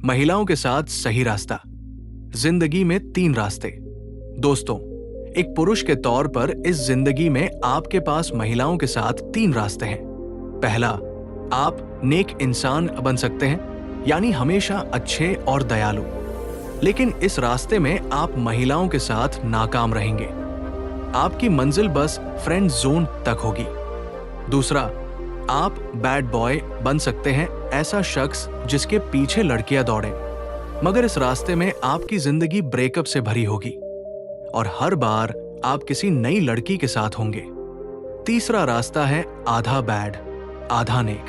महिलाओं के साथ सही रास्ता। जिंदगी में 3 रास्ते। दोस्तों, एक पुरुष के तौर पर इस जिंदगी में आपके पास महिलाओं के साथ 3 रास्ते हैं। पहला, आप नेक इंसान बन सकते हैं, यानी हमेशा अच्छे और दयालु। लेकिन इस रास्ते में आप महिलाओं के साथ नाकाम रहेंगे। आपकी मंजिल बस फ्रेंड जोन तक होगी। दूसरा, आप बैड बॉय बन सकते हैं, ऐसा शख्स जिसके पीछे लड़कियां दौड़े, मगर इस रास्ते में आपकी जिंदगी ब्रेकअप से भरी होगी और हर बार आप किसी नई लड़की के साथ होंगे। तीसरा रास्ता है आधा बैड आधा नेक,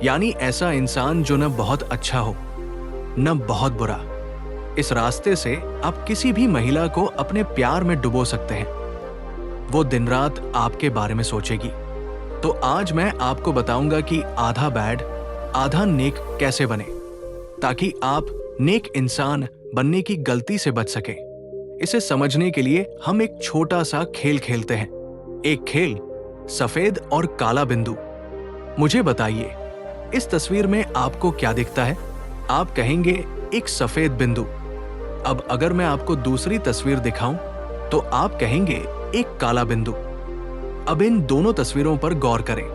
यानी ऐसा इंसान जो न बहुत अच्छा हो न बहुत बुरा। इस रास्ते से आप किसी भी महिला को अपने प्यार में डुबो सकते हैं। वो दिन रात आपके बारे में सोचेगी। तो आज मैं आपको बताऊंगा कि आधा बैड आधा नेक कैसे बने, ताकि आप नेक इंसान बनने की गलती से बच सके। इसे समझने के लिए हम एक छोटा सा खेल खेलते हैं। एक खेल, सफेद और काला बिंदु। मुझे बताइए, इस तस्वीर में आपको क्या दिखता है? आप कहेंगे एक सफेद बिंदु। अब अगर मैं आपको दूसरी तस्वीर दिखाऊं तो आप कहेंगे एक काला बिंदु। अब इन दोनों तस्वीरों पर गौर करें।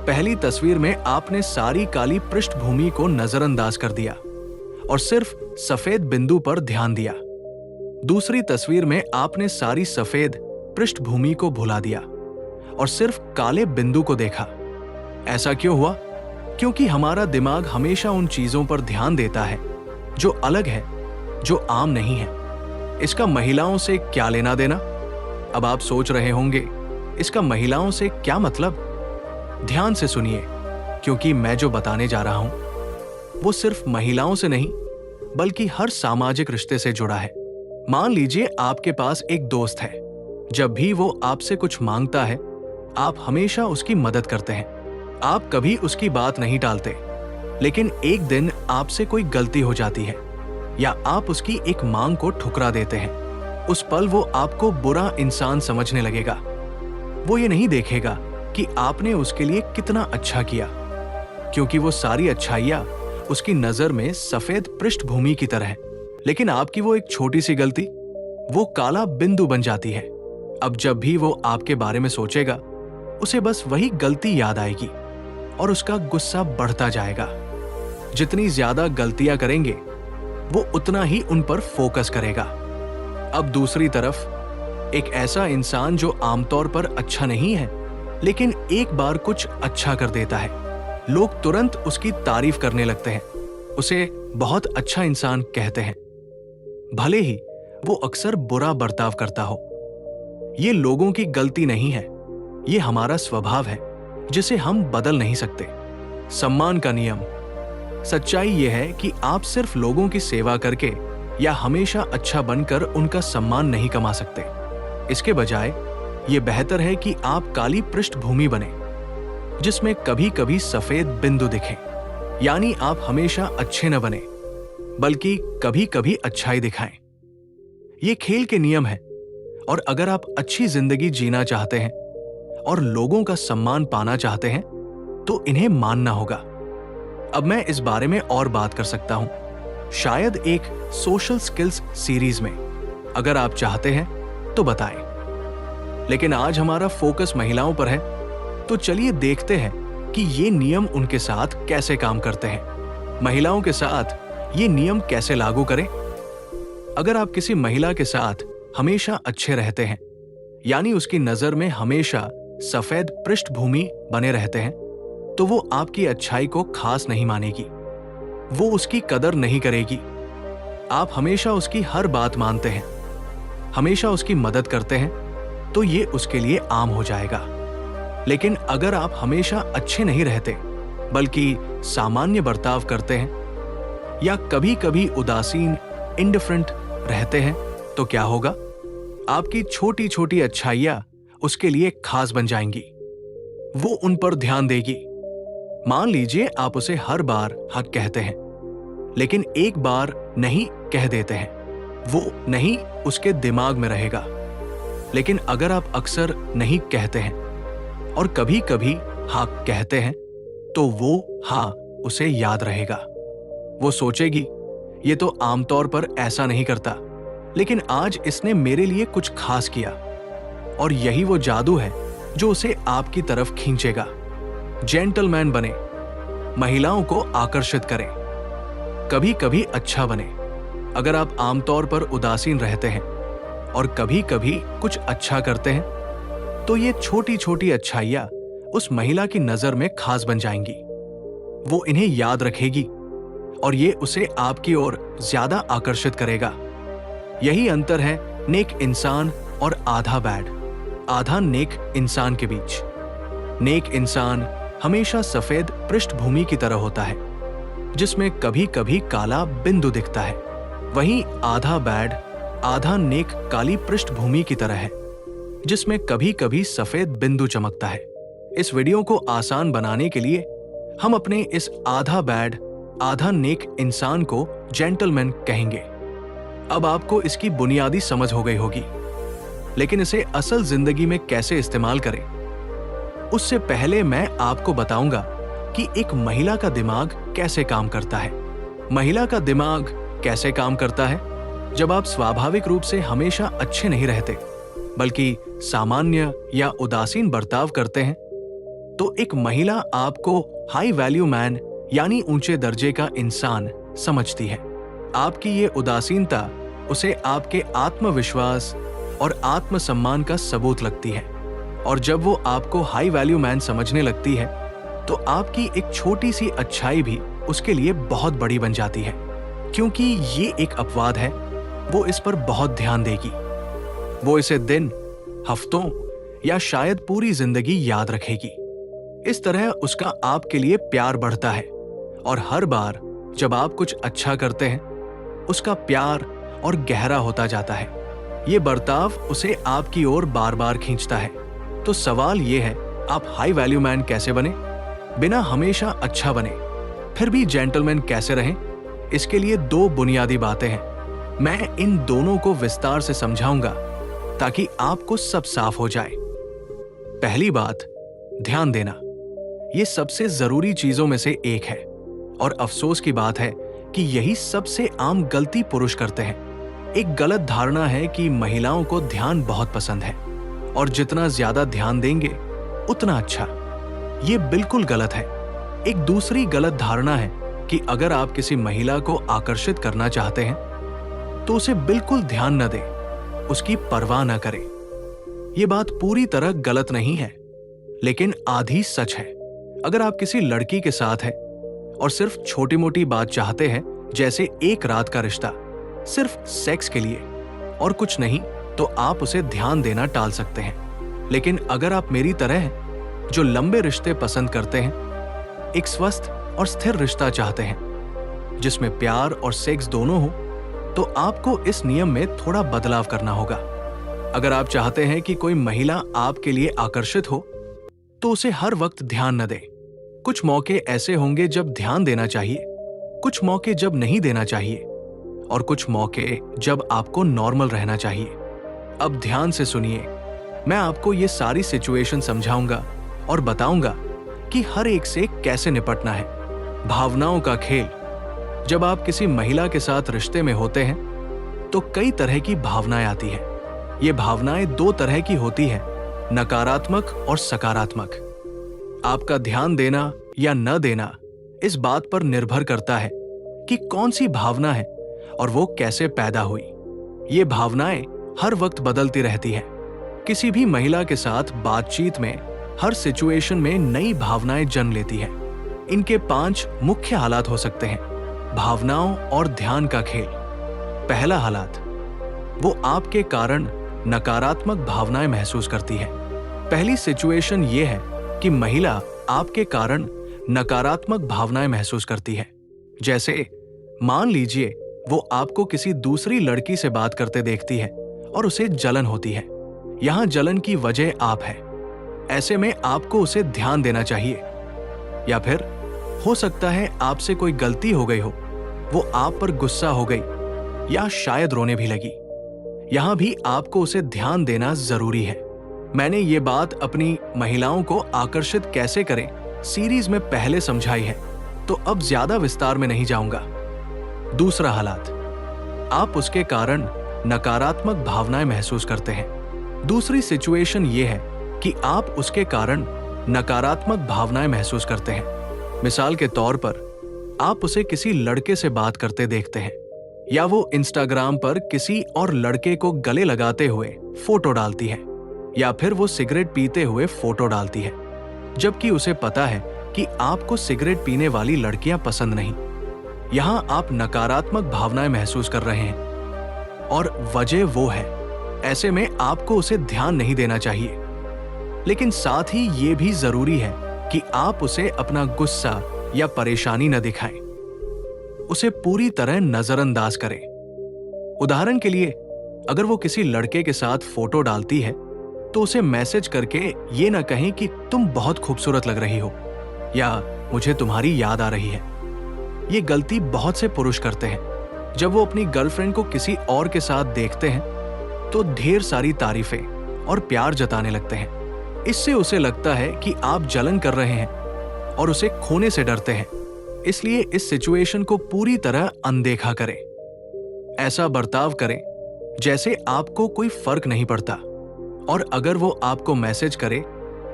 पहली तस्वीर में आपने सारी काली पृष्ठभूमि को नजरअंदाज कर दिया और सिर्फ सफेद बिंदु पर ध्यान दिया। दूसरी तस्वीर में आपने सारी सफेद पृष्ठभूमि को भुला दिया और सिर्फ काले बिंदु को देखा। ऐसा क्यों हुआ? क्योंकि हमारा दिमाग हमेशा उन चीजों पर ध्यान देता है जो अलग है, जो आम नहीं है। इसका महिलाओं से क्या लेना देना? अब आप सोच रहे होंगे, इसका महिलाओं से क्या मतलब? ध्यान से सुनिए, क्योंकि मैं जो बताने जा रहा हूं वो सिर्फ महिलाओं से नहीं बल्कि हर सामाजिक रिश्ते से जुड़ा है। मान लीजिए आपके पास एक दोस्त है। जब भी वो आपसे कुछ मांगता है, आप हमेशा उसकी मदद करते हैं। आप कभी उसकी बात नहीं टालते। लेकिन एक दिन आपसे कोई गलती हो जाती है या आप उसकी एक मांग को ठुकरा देते हैं। उस पल वो आपको बुरा इंसान समझने लगेगा। वो ये नहीं देखेगा कि आपने उसके लिए कितना अच्छा किया, क्योंकि वो सारी अच्छाइयां उसकी नजर में सफेद पृष्ठभूमि की तरह है। लेकिन आपकी वो एक छोटी सी गलती वो काला बिंदु बन जाती है। अब जब भी वो आपके बारे में सोचेगा, उसे बस वही गलती याद आएगी और उसका गुस्सा बढ़ता जाएगा। जितनी ज्यादा गलतियां करेंगे, वो उतना ही उन पर फोकस करेगा। अब दूसरी तरफ एक ऐसा इंसान जो आमतौर पर अच्छा नहीं है, लेकिन एक बार कुछ अच्छा कर देता है, लोग तुरंत उसकी तारीफ करने लगते हैं। उसे बहुत अच्छा इंसान कहते हैं, भले ही वो अक्सर बुरा बर्ताव करता हो। ये लोगों की गलती नहीं है, ये हमारा स्वभाव है जिसे हम बदल नहीं सकते। सम्मान का नियम। सच्चाई यह है कि आप सिर्फ लोगों की सेवा करके या हमेशा अच्छा बनकर उनका सम्मान नहीं कमा सकते। इसके बजाय ये बेहतर है कि आप काली पृष्ठभूमि बने, जिसमें कभी कभी सफेद बिंदु दिखे। यानी आप हमेशा अच्छे न बने, बल्कि कभी कभी अच्छाई दिखाएं। ये खेल के नियम है, और अगर आप अच्छी जिंदगी जीना चाहते हैं और लोगों का सम्मान पाना चाहते हैं, तो इन्हें मानना होगा। अब मैं इस बारे में और बात कर सकता हूं, शायद एक सोशल स्किल्स सीरीज में। अगर आप चाहते हैं तो बताएं। लेकिन आज हमारा फोकस महिलाओं पर है, तो चलिए देखते हैं कि ये नियम उनके साथ कैसे काम करते हैं। महिलाओं के साथ ये नियम कैसे लागू करें? अगर आप किसी महिला के साथ हमेशा अच्छे रहते हैं, यानी उसकी नजर में हमेशा सफेद पृष्ठभूमि बने रहते हैं, तो वो आपकी अच्छाई को खास नहीं मानेगी। वो उसकी कदर नहीं करेगी। आप हमेशा उसकी हर बात मानते हैं, हमेशा उसकी मदद करते हैं, तो ये उसके लिए आम हो जाएगा। लेकिन अगर आप हमेशा अच्छे नहीं रहते, बल्कि सामान्य बर्ताव करते हैं या कभी कभी उदासीन इंडिफरेंट रहते हैं, तो क्या होगा? आपकी छोटी छोटी अच्छाइयां उसके लिए खास बन जाएंगी। वो उन पर ध्यान देगी। मान लीजिए आप उसे हर बार हक कहते हैं, लेकिन एक बार नहीं कह देते हैं। वो नहीं उसके दिमाग में रहेगा। लेकिन अगर आप अक्सर नहीं कहते हैं और कभी कभी हाँ कहते हैं, तो वो हाँ उसे याद रहेगा। वो सोचेगी, ये तो आमतौर पर ऐसा नहीं करता, लेकिन आज इसने मेरे लिए कुछ खास किया। और यही वो जादू है जो उसे आपकी तरफ खींचेगा। जेंटलमैन बने, महिलाओं को आकर्षित करें, कभी कभी अच्छा बने। अगर आप आमतौर पर उदासीन रहते हैं और कभी कभी कुछ अच्छा करते हैं, तो ये छोटी छोटी अच्छाइयां उस महिला की नजर में खास बन जाएंगी। वो इन्हें याद रखेगी और ये उसे आपकी ओर ज्यादा आकर्षित करेगा। यही अंतर है नेक इंसान और आधा बैड, आधा नेक इंसान के बीच। नेक इंसान हमेशा सफेद पृष्ठभूमि की तरह होता है, जिसमें कभी कभी काला बिंदु दिखता है। वहीं आधा बैड, आधा नेक काली पृष्ठभूमि की तरह है, जिसमें कभी कभी सफेद बिंदु चमकता है। इस वीडियो को आसान बनाने के लिए हम अपने इस आधा बैड, आधा नेक इंसान को जेंटलमैन कहेंगे। अब आपको इसकी बुनियादी समझ हो गई होगी, लेकिन इसे असल जिंदगी में कैसे इस्तेमाल करें, उससे पहले मैं आपको बताऊंगा कि एक महिला का दिमाग कैसे काम करता है। महिला का दिमाग कैसे काम करता है? जब आप स्वाभाविक रूप से हमेशा अच्छे नहीं रहते, बल्कि सामान्य या उदासीन बर्ताव करते हैं, तो एक महिला आपको हाई वैल्यू मैन यानी ऊंचे दर्जे का इंसान समझती है। आपकी ये उदासीनता उसे आपके आत्मविश्वास और आत्मसम्मान का सबूत लगती है। और जब वो आपको हाई वैल्यू मैन समझने लगती है, तो आपकी एक छोटी सी अच्छाई भी उसके लिए बहुत बड़ी बन जाती है। क्योंकि ये एक अपवाद है, वो इस पर बहुत ध्यान देगी। वो इसे दिन, हफ्तों या शायद पूरी जिंदगी याद रखेगी। इस तरह उसका आपके लिए प्यार बढ़ता है और हर बार जब आप कुछ अच्छा करते हैं, उसका प्यार और गहरा होता जाता है। ये बर्ताव उसे आपकी ओर बार बार खींचता है। तो सवाल ये है, आप हाई वैल्यू मैन कैसे बने? बिना हमेशा अच्छा बने, फिर भी जेंटलमैन कैसे रहें? इसके लिए दो बुनियादी बातें हैं। मैं इन दोनों को विस्तार से समझाऊंगा ताकि आपको सब साफ हो जाए। पहली बात, ध्यान देना। ये सबसे जरूरी चीजों में से एक है और अफसोस की बात है कि यही सबसे आम गलती पुरुष करते हैं। एक गलत धारणा है कि महिलाओं को ध्यान बहुत पसंद है और जितना ज्यादा ध्यान देंगे उतना अच्छा। ये बिल्कुल गलत है। एक दूसरी गलत धारणा है कि अगर आप किसी महिला को आकर्षित करना चाहते हैं, तो उसे बिल्कुल ध्यान न दें, उसकी परवाह न करें। ये बात पूरी तरह गलत नहीं है, लेकिन आधी सच है। अगर आप किसी लड़की के साथ हैं और सिर्फ छोटी मोटी बात चाहते हैं, जैसे एक रात का रिश्ता, सिर्फ सेक्स के लिए और कुछ नहीं, तो आप उसे ध्यान देना टाल सकते हैं। लेकिन अगर आप मेरी तरह हैं, जो लंबे रिश्ते पसंद करते हैं, एक स्वस्थ और स्थिर रिश्ता चाहते हैं जिसमें प्यार और सेक्स दोनों हो, तो आपको इस नियम में थोड़ा बदलाव करना होगा। अगर आप चाहते हैं कि कोई महिला आपके लिए आकर्षित हो, तो उसे हर वक्त ध्यान न दें। कुछ मौके ऐसे होंगे जब ध्यान देना चाहिए, कुछ मौके जब नहीं देना चाहिए, और कुछ मौके जब आपको नॉर्मल रहना चाहिए। अब ध्यान से सुनिए, मैं आपको ये सारी सिचुएशन समझाऊंगा और बताऊंगा कि हर एक से कैसे निपटना है। भावनाओं का खेल। जब आप किसी महिला के साथ रिश्ते में होते हैं, तो कई तरह की भावनाएं आती हैं। ये भावनाएं दो तरह की होती हैं, नकारात्मक और सकारात्मक। आपका ध्यान देना या न देना इस बात पर निर्भर करता है कि कौन सी भावना है और वो कैसे पैदा हुई। ये भावनाएं हर वक्त बदलती रहती हैं। किसी भी महिला के साथ बातचीत में हर सिचुएशन में नई भावनाएं जन्म लेती हैं। इनके 5 मुख्य हालात हो सकते हैं। भावनाओं और ध्यान का खेल। पहला हालात, वो आपके कारण नकारात्मक भावनाएं महसूस करती है। पहली सिचुएशन ये है कि महिला आपके कारण नकारात्मक भावनाएं महसूस करती है। जैसे मान लीजिए वो आपको किसी दूसरी लड़की से बात करते देखती है और उसे जलन होती है। यहां जलन की वजह आप है। ऐसे में आपको उसे ध्यान देना चाहिए। या फिर हो सकता है आपसे कोई गलती हो गई हो, वो आप पर गुस्सा हो गई या शायद रोने भी लगी। यहां भी आपको उसे ध्यान देना जरूरी है। मैंने ये बात अपनी महिलाओं को आकर्षित कैसे करें सीरीज में पहले समझाई है, तो अब ज्यादा विस्तार में नहीं जाऊंगा। दूसरा हालात, आप उसके कारण नकारात्मक भावनाएं महसूस करते हैं। दूसरी सिचुएशन ये है कि आप उसके कारण नकारात्मक भावनाएं महसूस करते हैं। मिसाल के तौर पर आप उसे किसी लड़के से बात करते देखते हैं, या वो इंस्टाग्राम पर किसी और लड़के को गले लगाते हुए फोटो डालती है, या फिर वो सिगरेट पीते हुए फोटो डालती है, जबकि उसे पता है कि आपको सिगरेट पीने वाली लड़कियां पसंद नहीं। यहां आप नकारात्मक भावनाएं महसूस कर रहे हैं और वजह वो है, ऐसे में आपको उसे ध्यान नहीं देना चाहिए। लेकिन साथ ही ये भी जरूरी है कि आप उसे अपना गुस्सा या परेशानी न दिखाएं, उसे पूरी तरह नजरअंदाज करें। उदाहरण के लिए, अगर वो किसी लड़के के साथ फोटो डालती है तो उसे मैसेज करके ये न कहें कि तुम बहुत खूबसूरत लग रही हो या मुझे तुम्हारी याद आ रही है। ये गलती बहुत से पुरुष करते हैं। जब वो अपनी गर्लफ्रेंड को किसी और के साथ देखते हैं तो ढेर सारी तारीफें और प्यार जताने लगते हैं। इससे उसे लगता है कि आप जलन कर रहे हैं और उसे खोने से डरते हैं। इसलिए इस सिचुएशन को पूरी तरह अनदेखा करें। ऐसा बर्ताव करें जैसे आपको कोई फर्क नहीं पड़ता, और अगर वो आपको मैसेज करे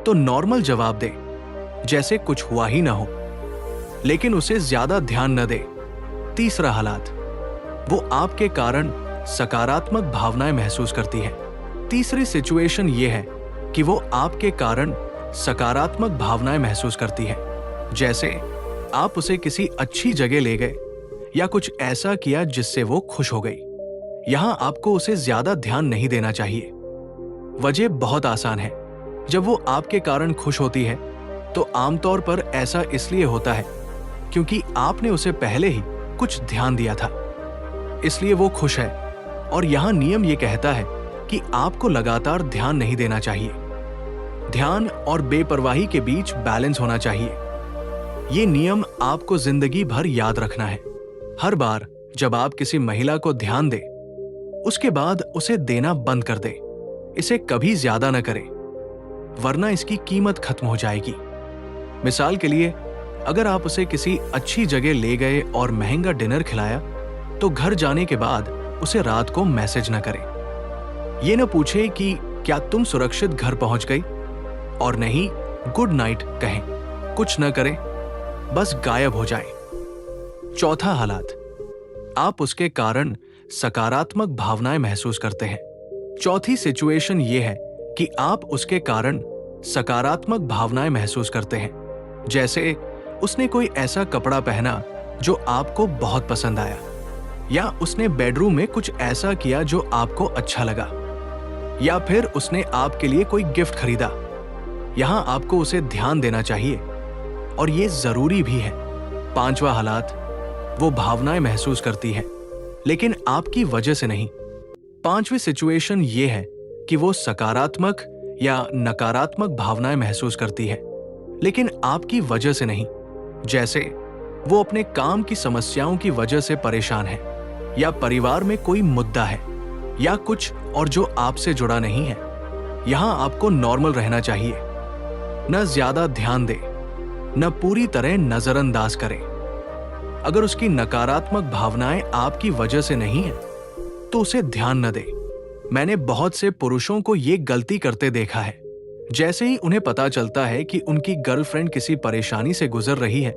तो नॉर्मल जवाब दे जैसे कुछ हुआ ही ना हो, लेकिन उसे ज्यादा ध्यान न दे। तीसरा हालात, वो आपके कारण सकारात्मक भावनाएं महसूस करती है। तीसरी सिचुएशन ये है कि वो आपके कारण सकारात्मक भावनाएं महसूस करती है, जैसे आप उसे किसी अच्छी जगह ले गए या कुछ ऐसा किया जिससे वो खुश हो गई। यहां आपको उसे ज्यादा ध्यान नहीं देना चाहिए। वजह बहुत आसान है, जब वो आपके कारण खुश होती है तो आमतौर पर ऐसा इसलिए होता है क्योंकि आपने उसे पहले ही कुछ ध्यान दिया था, इसलिए वो खुश है। और यहां नियम ये कहता है कि आपको लगातार ध्यान नहीं देना चाहिए। ध्यान और बेपरवाही के बीच बैलेंस होना चाहिए। ये नियम आपको जिंदगी भर याद रखना है। हर बार जब आप किसी महिला को ध्यान दें, उसके बाद उसे देना बंद कर दें। इसे कभी ज्यादा न करें, वरना इसकी कीमत खत्म हो जाएगी। मिसाल के लिए, अगर आप उसे किसी अच्छी जगह ले गए और महंगा डिनर खिलाया, तो घर जाने के बाद उसे रात को मैसेज न करें। ये न पूछे कि क्या तुम सुरक्षित घर पहुंच गई, और नहीं गुड नाइट कहें। कुछ न करें, बस गायब हो जाएं। चौथा हालात, आप उसके कारण सकारात्मक भावनाएं महसूस करते हैं। चौथी सिचुएशन ये है कि आप उसके कारण सकारात्मक भावनाएं महसूस करते हैं, जैसे उसने कोई ऐसा कपड़ा पहना जो आपको बहुत पसंद आया, या उसने बेडरूम में कुछ ऐसा किया जो आपको अच्छा लगा, या फिर उसने आपके लिए कोई गिफ्ट खरीदा। यहां आपको उसे ध्यान देना चाहिए और ये जरूरी भी है। पांचवा हालात, वो भावनाएं महसूस करती है लेकिन आपकी वजह से नहीं। पांचवी सिचुएशन ये है कि वो सकारात्मक या नकारात्मक भावनाएं महसूस करती है लेकिन आपकी वजह से नहीं, जैसे वो अपने काम की समस्याओं की वजह से परेशान है, या परिवार में कोई मुद्दा है, या कुछ और जो आपसे जुड़ा नहीं है। यहां आपको नॉर्मल रहना चाहिए, न ज्यादा ध्यान दे, न पूरी तरह नजरअंदाज करें। अगर उसकी नकारात्मक भावनाएं आपकी वजह से नहीं है तो उसे ध्यान न दे। मैंने बहुत से पुरुषों को ये गलती करते देखा है। जैसे ही उन्हें पता चलता है कि उनकी गर्लफ्रेंड किसी परेशानी से गुजर रही है,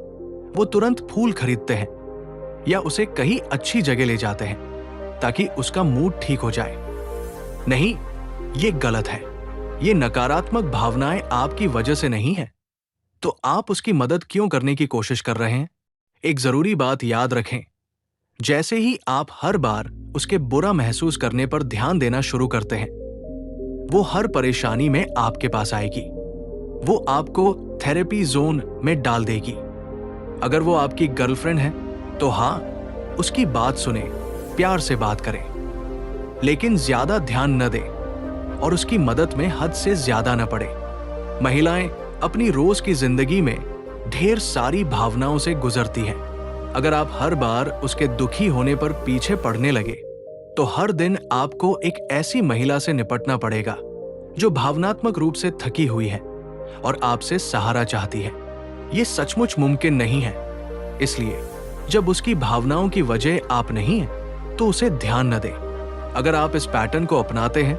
वो तुरंत फूल खरीदते हैं या उसे कहीं अच्छी जगह ले जाते हैं ताकि उसका मूड ठीक हो जाए। नहीं, ये गलत है। ये नकारात्मक भावनाएं आपकी वजह से नहीं है, तो आप उसकी मदद क्यों करने की कोशिश कर रहे हैं? एक जरूरी बात याद रखें, जैसे ही आप हर बार उसके बुरा महसूस करने पर ध्यान देना शुरू करते हैं, वो हर परेशानी में आपके पास आएगी। वो आपको थेरेपी जोन में डाल देगी। अगर वो आपकी गर्लफ्रेंड है तो हाँ, उसकी बात सुने, प्यार से बात करें, लेकिन ज्यादा ध्यान न दें और उसकी मदद में हद से ज्यादा न पड़े। महिलाएं अपनी रोज की जिंदगी में ढेर सारी भावनाओं से गुजरती हैं। अगर आप हर बार उसके दुखी होने पर पीछे पड़ने लगे तो हर दिन आपको एक ऐसी महिला से निपटना पड़ेगा जो भावनात्मक रूप से थकी हुई है और आपसे सहारा चाहती है। ये सचमुच मुमकिन नहीं है। इसलिए जब उसकी भावनाओं की वजह आप नहीं है तो उसे ध्यान न दें। अगर आप इस पैटर्न को अपनाते हैं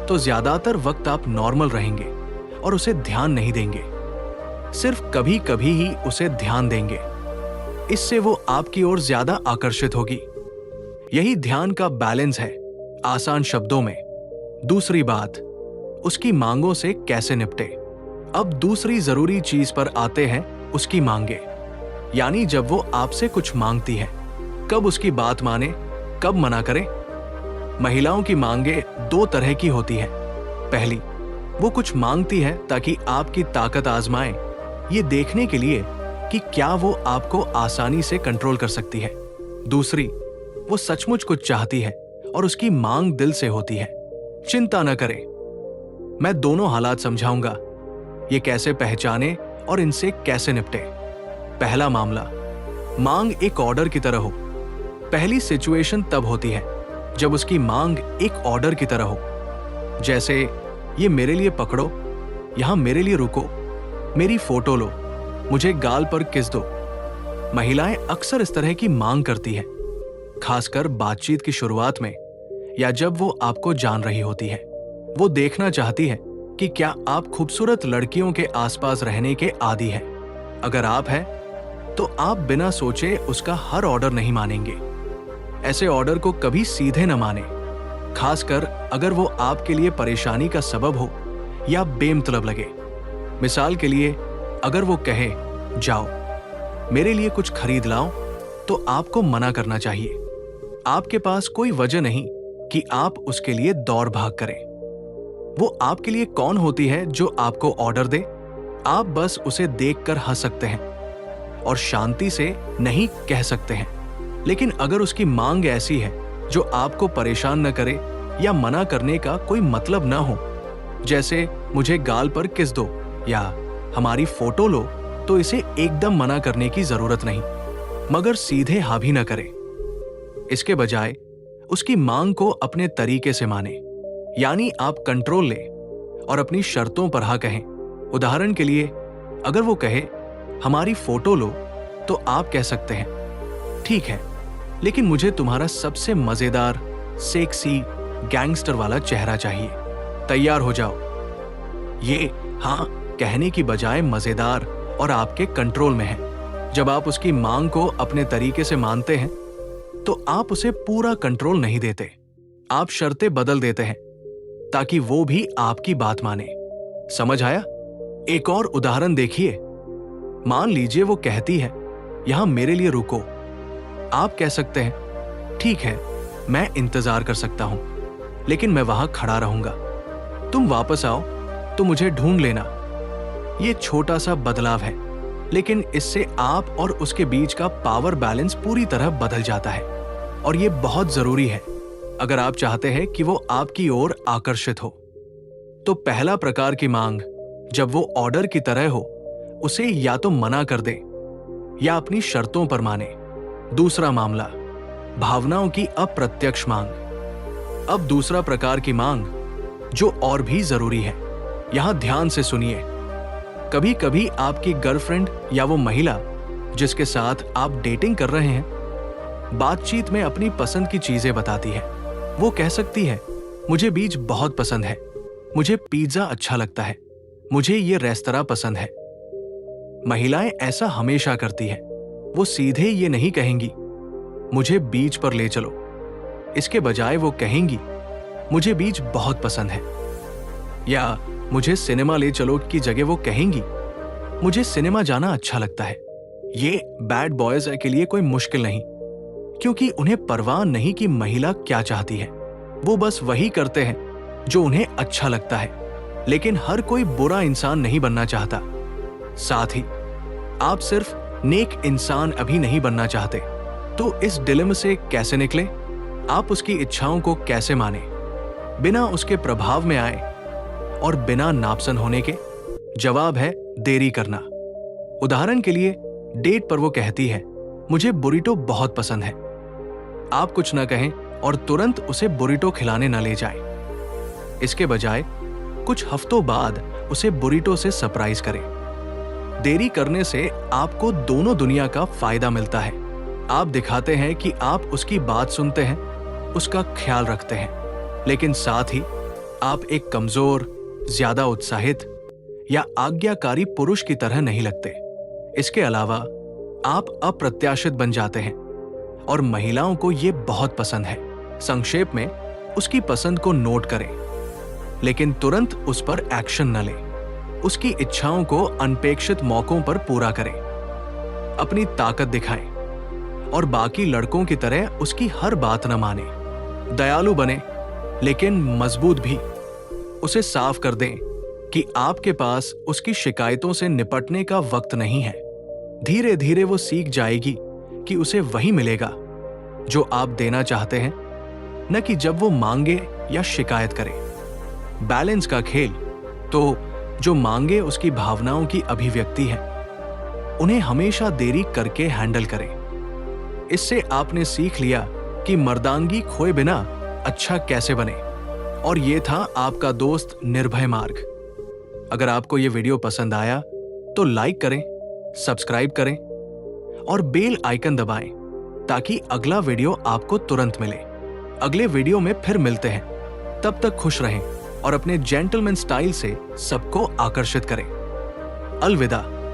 तो ज्यादातर वक्त आप नॉर्मल रहेंगे और उसे ध्यान नहीं देंगे, सिर्फ कभी कभी ही उसे ध्यान देंगे। इससे वो आपकी ओर ज्यादा आकर्षित होगी। यही ध्यान का बैलेंस है, आसान शब्दों में। दूसरी बात, उसकी मांगों से कैसे निपटे। अब दूसरी जरूरी चीज पर आते हैं, उसकी मांगे। यानी जब वो आपसे कुछ मांगती है, कब उसकी बात माने, कब मना करे। महिलाओं की मांगे दो तरह की होती है। पहली, वो कुछ मांगती है ताकि आपकी ताकत आजमाए, ये देखने के लिए कि क्या वो आपको आसानी से कंट्रोल कर सकती है। दूसरी, वो सचमुच कुछ चाहती है और उसकी मांग दिल से होती है। चिंता न करें, मैं दोनों हालात समझाऊंगा, ये कैसे पहचाने और इनसे कैसे निपटे। पहला मामला, मांग एक ऑर्डर की तरह हो। पहली सिचुएशन तब होती है जब उसकी मांग एक ऑर्डर की तरह हो, जैसे ये मेरे लिए पकड़ो, यहां मेरे लिए रुको, मेरी फोटो लो, मुझे गाल पर किस दो। महिलाएं अक्सर इस तरह की मांग करती हैं, खासकर बातचीत की शुरुआत में या जब वो आपको जान रही होती है। वो देखना चाहती है कि क्या आप खूबसूरत लड़कियों के आसपास रहने के आदी हैं। अगर आप हैं तो आप बिना सोचे उसका हर ऑर्डर नहीं मानेंगे। ऐसे ऑर्डर को कभी सीधे न माने, खासकर अगर वो आपके लिए परेशानी का सबब हो या बेमतलब लगे। मिसाल के लिए, अगर वो कहे जाओ मेरे लिए कुछ खरीद लाओ, तो आपको मना करना चाहिए। आपके पास कोई वजह नहीं कि आप उसके लिए दौड़ भाग करें। वो आपके लिए कौन होती है जो आपको ऑर्डर दे? आप बस उसे देखकर हंस सकते हैं और शांति से नहीं कह सकते हैं। लेकिन अगर उसकी मांग ऐसी है जो आपको परेशान न करे या मना करने का कोई मतलब न हो, जैसे मुझे गाल पर किस दो या हमारी फोटो लो, तो इसे एकदम मना करने की जरूरत नहीं, मगर सीधे हाँ भी न करें। इसके बजाय उसकी मांग को अपने तरीके से माने, यानी आप कंट्रोल लें और अपनी शर्तों पर हाँ कहें। उदाहरण के लिए, अगर वो कहे हमारी फोटो लो, तो आप कह सकते हैं ठीक है, लेकिन मुझे तुम्हारा सबसे मजेदार, सेक्सी, गैंगस्टर वाला चेहरा चाहिए, तैयार हो जाओ। ये हाँ कहने की बजाय मजेदार और आपके कंट्रोल में है। जब आप उसकी मांग को अपने तरीके से मानते हैं तो आप उसे पूरा कंट्रोल नहीं देते, आप शर्तें बदल देते हैं ताकि वो भी आपकी बात माने। समझ आया? एक और उदाहरण देखिए। मान लीजिए वो कहती है यहां मेरे लिए रुको। आप कह सकते हैं ठीक है, मैं इंतजार कर सकता हूं, लेकिन मैं वहां खड़ा रहूंगा। तुम वापस आओ तो मुझे ढूंढ लेना। ये छोटा सा बदलाव है, लेकिन इससे आप और उसके बीच का पावर बैलेंस पूरी तरह बदल जाता है, और ये बहुत जरूरी है अगर आप चाहते हैं कि वो आपकी ओर आकर्षित हो। तो पहला प्रकार की मांग, जब वो ऑर्डर की तरह हो, उसे या तो मना कर दे या अपनी शर्तों पर माने। दूसरा मामला, भावनाओं की अप्रत्यक्ष मांग। अब दूसरा प्रकार की मांग जो और भी जरूरी है, यहां ध्यान से सुनिए। कभी कभी आपकी गर्लफ्रेंड या वो महिला जिसके साथ आप डेटिंग कर रहे हैं, बातचीत में अपनी पसंद की चीजें बताती है। वो कह सकती है मुझे बीज बहुत पसंद है, मुझे पिज्जा अच्छा लगता है, मुझे ये रेस्तरां पसंद है। महिलाएं ऐसा हमेशा करती है। वो सीधे ये नहीं कहेंगी मुझे बीच पर ले चलो। इसके बजाय वो कहेंगी मुझे बीच बहुत पसंद है, या मुझे सिनेमा ले चलो की जगह वो कहेंगी मुझे सिनेमा जाना अच्छा लगता है। ये बैड बॉयज के लिए कोई मुश्किल नहीं, क्योंकि उन्हें परवाह नहीं कि महिला क्या चाहती है। वो बस वही करते हैं जो उन्हें अच्छा लगता है। लेकिन हर कोई बुरा इंसान नहीं बनना चाहता। साथ ही आप सिर्फ नेक इंसान अभी नहीं बनना चाहते। तो इस डिलेमा से कैसे निकले? आप उसकी इच्छाओं को कैसे माने बिना उसके प्रभाव में आए और बिना नापसंद होने के? जवाब है देरी करना। उदाहरण के लिए, डेट पर वो कहती है मुझे बुरिटो बहुत पसंद है। आप कुछ ना कहें और तुरंत उसे बुरिटो खिलाने न ले जाएं। इसके बजाय कुछ हफ्तों बाद उसे बुरिटो से सरप्राइज करें। देरी करने से आपको दोनों दुनिया का फायदा मिलता है। आप दिखाते हैं कि आप उसकी बात सुनते हैं, उसका ख्याल रखते हैं, लेकिन साथ ही आप एक कमजोर, ज्यादा उत्साहित या आज्ञाकारी पुरुष की तरह नहीं लगते। इसके अलावा आप अप्रत्याशित बन जाते हैं और महिलाओं को यह बहुत पसंद है। संक्षेप में, उसकी पसंद को नोट करें, लेकिन तुरंत उस पर एक्शन न लें। उसकी इच्छाओं को अनपेक्षित मौकों पर पूरा करें। अपनी ताकत दिखाएं और बाकी लड़कों की तरह उसकी हर बात न माने। दयालु बने, लेकिन मजबूत भी। उसे साफ कर दें कि आपके पास उसकी शिकायतों से निपटने का वक्त नहीं है। धीरे धीरे वो सीख जाएगी कि उसे वही मिलेगा जो आप देना चाहते हैं, न कि जब वो मांगे या शिकायत करे। बैलेंस का खेल तो जो मांगे उसकी भावनाओं की अभिव्यक्ति है, उन्हें हमेशा देरी करके हैंडल करें। इससे आपने सीख लिया कि मर्दानगी खोए बिना अच्छा कैसे बने। और ये था आपका दोस्त निर्भय मार्ग। अगर आपको ये वीडियो पसंद आया तो लाइक करें, सब्सक्राइब करें और बेल आइकन दबाएं ताकि अगला वीडियो आपको तुरंत मिले। अगले वीडियो में फिर मिलते हैं। तब तक खुश रहें और अपने जेंटलमैन स्टाइल से सबको आकर्षित करें। अलविदा।